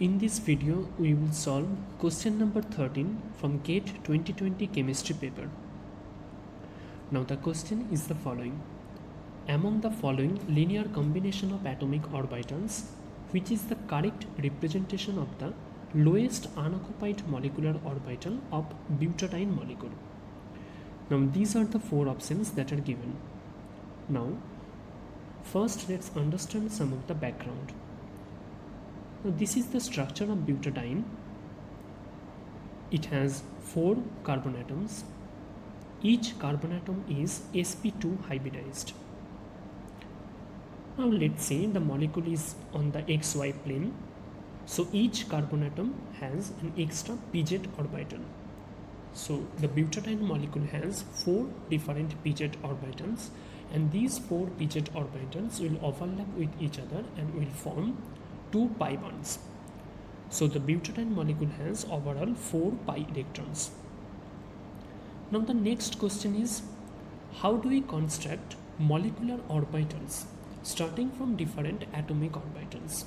In this video, we will solve question number 13 from GATE 2020 chemistry paper. Now the question is the following. Among the following linear combination of atomic orbitals, which is the correct representation of the lowest unoccupied molecular orbital of butadiene molecule? Now these are the four options that are given. Now first let's understand some of the background. Now this is the structure of butadiene. It has 4 carbon atoms. Each carbon atom is sp2 hybridized. Now let's say the molecule is on the xy plane. So each carbon atom has an extra pz orbital. So the butadiene molecule has 4 different pz orbitals, and these 4 pz orbitals will overlap with each other and will form 2 pi bonds. So the butadiene molecule has overall 4 pi electrons. Now the next question is, how do we construct molecular orbitals starting from different atomic orbitals?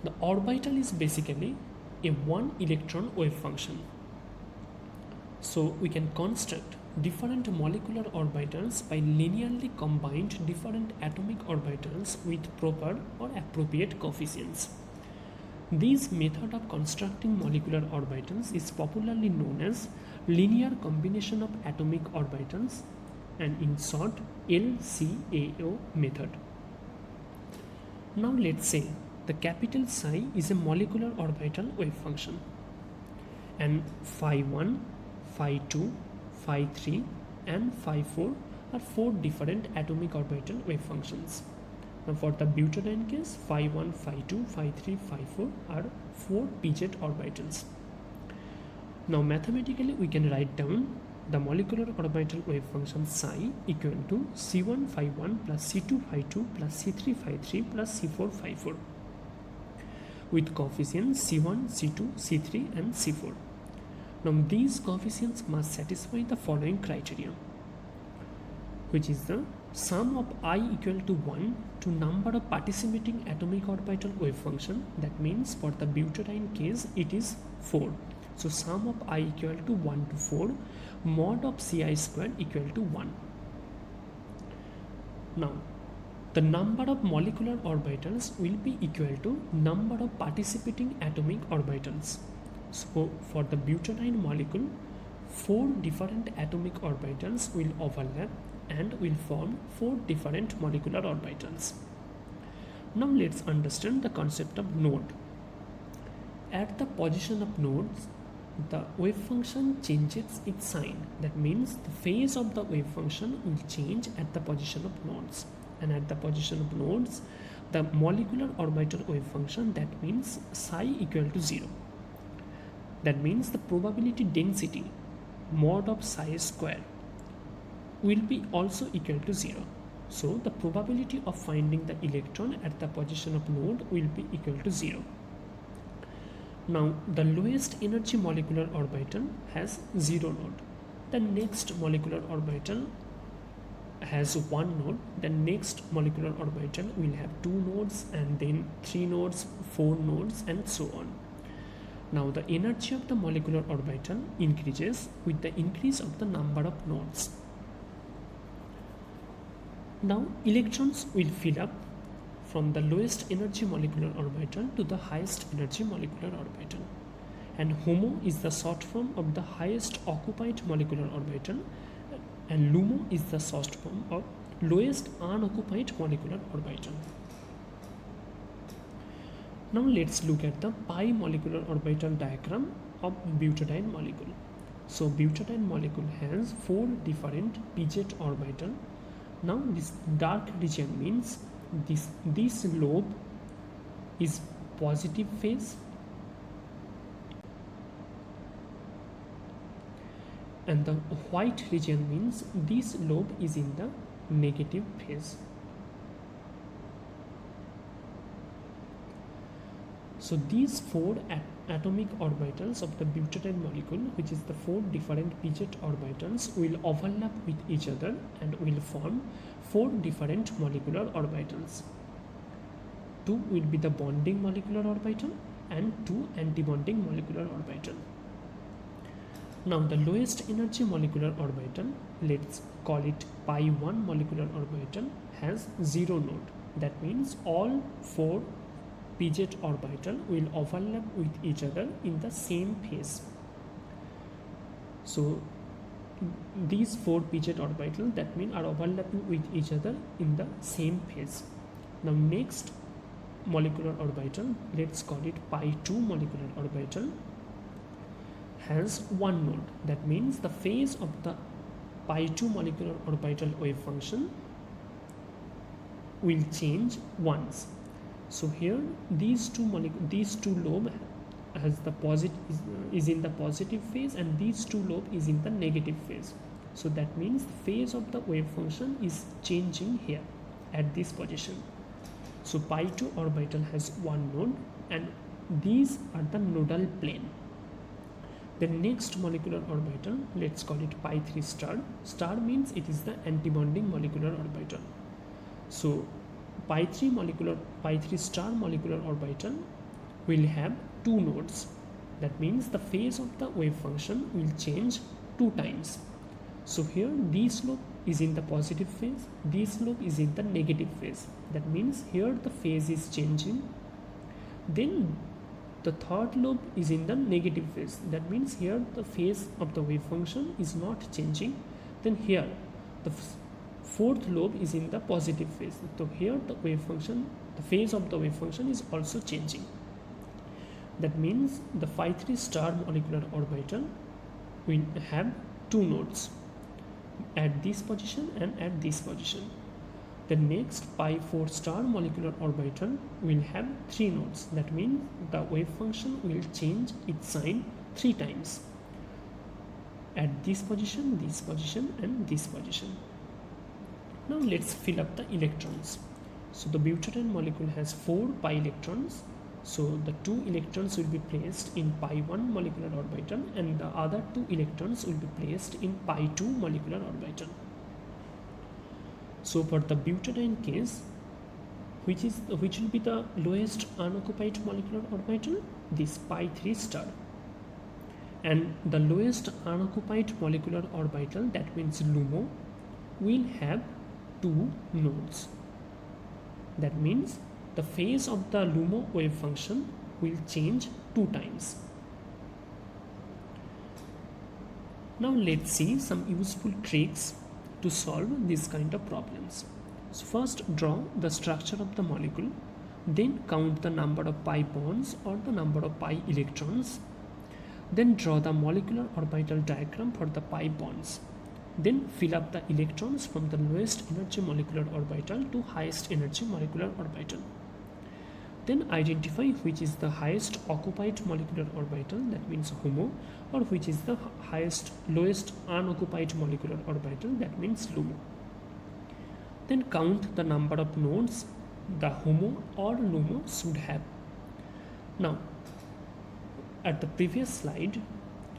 The orbital is basically a 1 electron wave function. So we can construct different molecular orbitals by linearly combined different atomic orbitals with proper or appropriate coefficients. This method of constructing molecular orbitals is popularly known as linear combination of atomic orbitals, and in short LCAO method. Now let's say the capital Psi is a molecular orbital wave function, and phi1, phi2, phi3 and phi4 are 4 different atomic orbital wave functions. Now for the butadiene case, phi1, phi2, phi3, phi4 are 4 pz orbitals. Now mathematically we can write down the molecular orbital wave function psi equal to c1 phi1 plus c2 phi2 plus c3 phi3 plus c4 phi4 with coefficients c1, c2, c3 and c4. Now these coefficients must satisfy the following criteria, which is the sum of I equal to 1 to number of participating atomic orbital wave function. That means for the butadiene case it is 4. So sum of I equal to 1 to 4, mod of Ci square equal to 1. Now the number of molecular orbitals will be equal to number of participating atomic orbitals. So for the butadiene molecule, 4 different atomic orbitals will overlap and will form 4 different molecular orbitals. Now let's understand the concept of node. At the position of nodes, the wave function changes its sign. That means the phase of the wave function will change at the position of nodes. And at the position of nodes, the molecular orbital wave function, that means psi equal to 0. That means the probability density mod of psi square will be also equal to 0. So the probability of finding the electron at the position of node will be equal to 0. Now the lowest energy molecular orbital has 0 node. The next molecular orbital has 1 node. The next molecular orbital will have 2 nodes, and then 3 nodes, 4 nodes and so on. Now the energy of the molecular orbital increases with the increase of the number of nodes. Now electrons will fill up from the lowest energy molecular orbital to the highest energy molecular orbital, and HOMO is the short form of the highest occupied molecular orbital, and LUMO is the short form of lowest unoccupied molecular orbital. Now let's look at the pi molecular orbital diagram of butadiene molecule. So butadiene molecule has 4 different pz orbital. Now this dark region means this lobe is positive phase, and the white region means this lobe is in the negative phase. So these 4 atomic orbitals of the butadiene molecule, which is the 4 different pz orbitals, will overlap with each other and will form 4 different molecular orbitals. 2 will be the bonding molecular orbital and 2 antibonding molecular orbital. Now the lowest energy molecular orbital, let's call it pi 1 molecular orbital, has 0 node. That means all 4 pz orbital will overlap with each other in the same phase. So these 4 pz orbital, that means, are overlapping with each other in the same phase. Now next molecular orbital, let's call it pi 2 molecular orbital, has 1 node. That means the phase of the pi 2 molecular orbital wave function will change once. So here these two lobe has the is in the positive phase, and these two lobe is in the negative phase. So that means the phase of the wave function is changing here at this position. So pi 2 orbital has 1 node, and these are the nodal plane. The next molecular orbital, let's call it pi 3 star. Star means it is the antibonding molecular orbital. So pi 3 star molecular orbital will have 2 nodes. That means the phase of the wave function will change 2 times. So here this lobe is in the positive phase, this lobe is in the negative phase. That means here the phase is changing. Then the third lobe is in the negative phase. That means here the phase of the wave function is not changing. Then here the fourth lobe is in the positive phase. So here the phase of the wave function is also changing. That means the phi 3 star molecular orbital will have 2 nodes at this position and at this position. The next pi 4 star molecular orbital will have 3 nodes. That means the wave function will change its sign 3 times at this position, and this position. Now let's fill up the electrons. So the butadiene molecule has 4 pi electrons. So the 2 electrons will be placed in pi 1 molecular orbital, and the other 2 electrons will be placed in pi 2 molecular orbital. So for the butadiene case, which will be the lowest unoccupied molecular orbital? This pi 3 star. And the lowest unoccupied molecular orbital, that means LUMO, will have 2 nodes. That means the phase of the LUMO wave function will change 2 times. Now let's see some useful tricks to solve this kind of problems. So first, draw the structure of the molecule, then count the number of pi bonds or the number of pi electrons, then draw the molecular orbital diagram for the pi bonds, then fill up the electrons from the lowest energy molecular orbital to highest energy molecular orbital. Then identify which is the highest occupied molecular orbital, that means HOMO, or which is the lowest unoccupied molecular orbital, that means LUMO. Then count the number of nodes the HOMO or LUMO should have. Now, at the previous slide,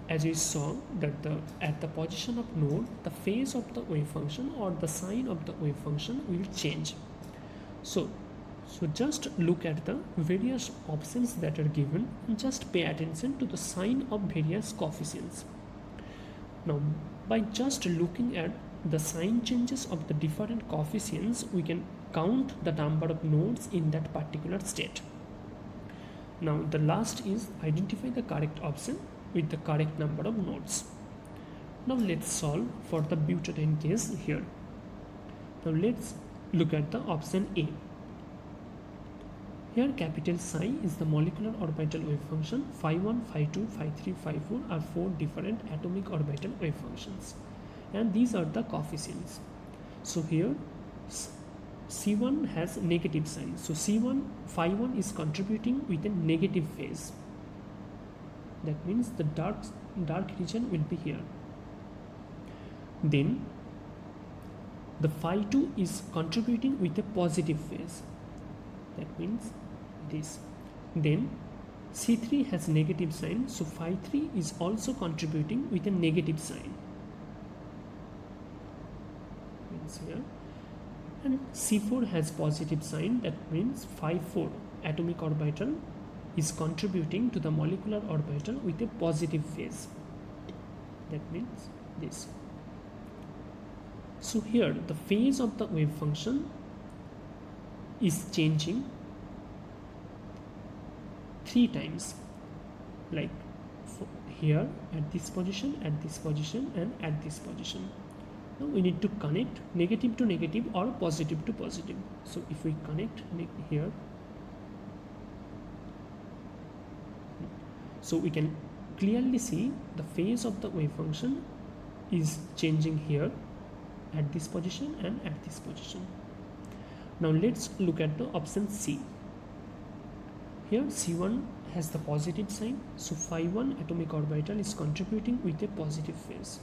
as we saw that at the position of node, the phase of the wave function or the sign of the wave function will change. So just look at the various options that are given and just pay attention to the sign of various coefficients. Now, by just looking at the sign changes of the different coefficients, we can count the number of nodes in that particular state. Now, the last is identify the correct option with the correct number of nodes. Now, let's solve for the butadiene case here. Now, let's look at the option A. Here capital Cy is the molecular orbital wave function. Phi 1, Phi 2, Phi 3, Phi 4 are 4 different atomic orbital wave functions, and these are the coefficients. So here C1 has negative sign. So Phi 1 is contributing with a negative phase. That means the dark region will be here. Then the Phi 2 is contributing with a positive phase. That means this. Then C3 has negative sign, so Phi 3 is also contributing with a negative sign. Means here. And C4 has positive sign, that means Phi 4 atomic orbital is contributing to the molecular orbital with a positive phase. That means this. So here the phase of the wave function is changing 3 times, like here at this position, at this position, and at this position. Now we need to connect negative to negative or positive to positive. So if we connect here, so we can clearly see the phase of the wave function is changing here at this position and at this position. Now let's look at the option C. Here C1 has the positive sign, so phi1 atomic orbital is contributing with a positive phase.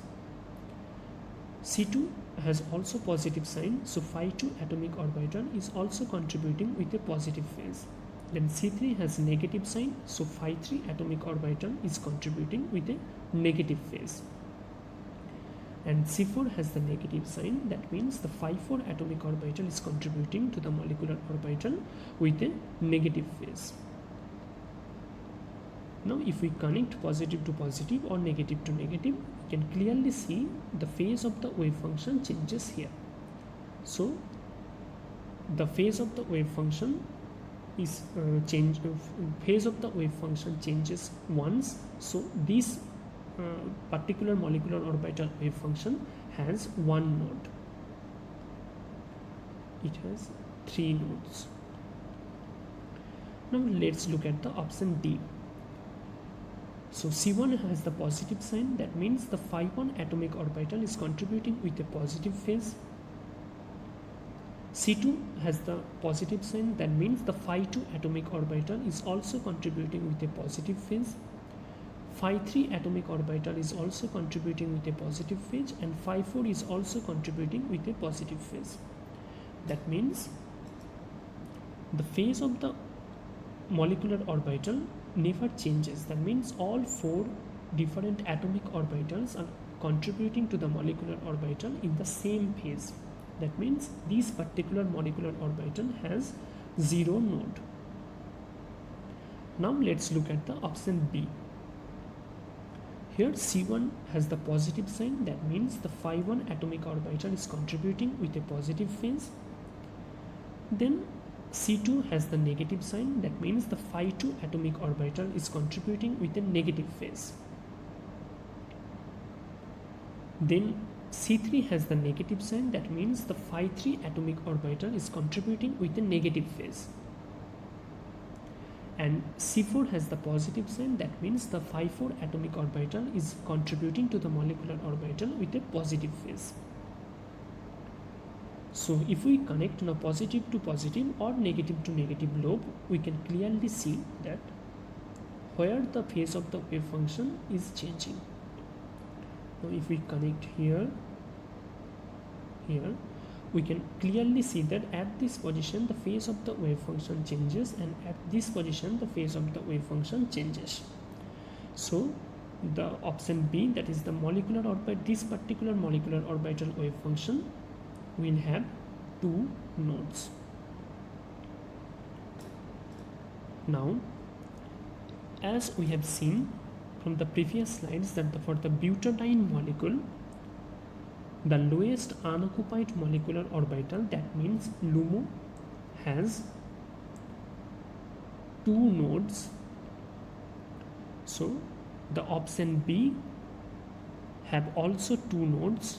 C2 has also positive sign, so phi2 atomic orbital is also contributing with a positive phase. Then C3 has negative sign, so phi3 atomic orbital is contributing with a negative phase. And C4 has the negative sign, that means the phi4 atomic orbital is contributing to the molecular orbital with a negative phase. Now if we connect positive to positive or negative to negative, we can clearly see the phase of the wave function changes here. So the phase of the wave function is phase of the wave function changes once. So this particular molecular orbital wave function has 1 node. It has 3 nodes. Now let's look at the option D. So C1 has the positive sign, that means the phi1 atomic orbital is contributing with a positive phase. C2 has the positive sign, that means the phi2 atomic orbital is also contributing with a positive phase. Phi3 atomic orbital is also contributing with a positive phase, and phi4 is also contributing with a positive phase. That means the phase of the molecular orbital never changes. That means all 4 different atomic orbitals are contributing to the molecular orbital in the same phase. That means this particular molecular orbital has 0 node. Now let's look at the option B. Here C1 has the positive sign, that means the phi1 atomic orbital is contributing with a positive phase. Then C2 has the negative sign, that means the phi2 atomic orbital is contributing with a negative phase. Then C3 has the negative sign, that means the phi3 atomic orbital is contributing with a negative phase. And C4 has the positive sign, that means the phi4 atomic orbital is contributing to the molecular orbital with a positive phase. So if we connect now positive to positive or negative to negative lobe, we can clearly see that where the phase of the wave function is changing. Now if we connect here, we can clearly see that at this position the phase of the wave function changes, and at this position the phase of the wave function changes. So the option B, that is the molecular orbit, this particular molecular orbital wave function will have 2 nodes. Now, as we have seen from the previous slides, that for the butadiene molecule, the lowest unoccupied molecular orbital, that means LUMO, has 2 nodes. So the option B have also 2 nodes.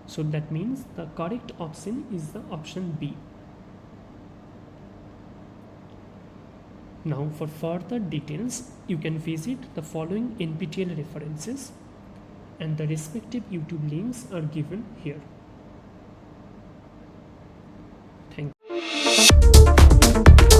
So that means the correct option is the option B. Now for further details, you can visit the following NPTEL references, and the respective YouTube links are given here. Thank you.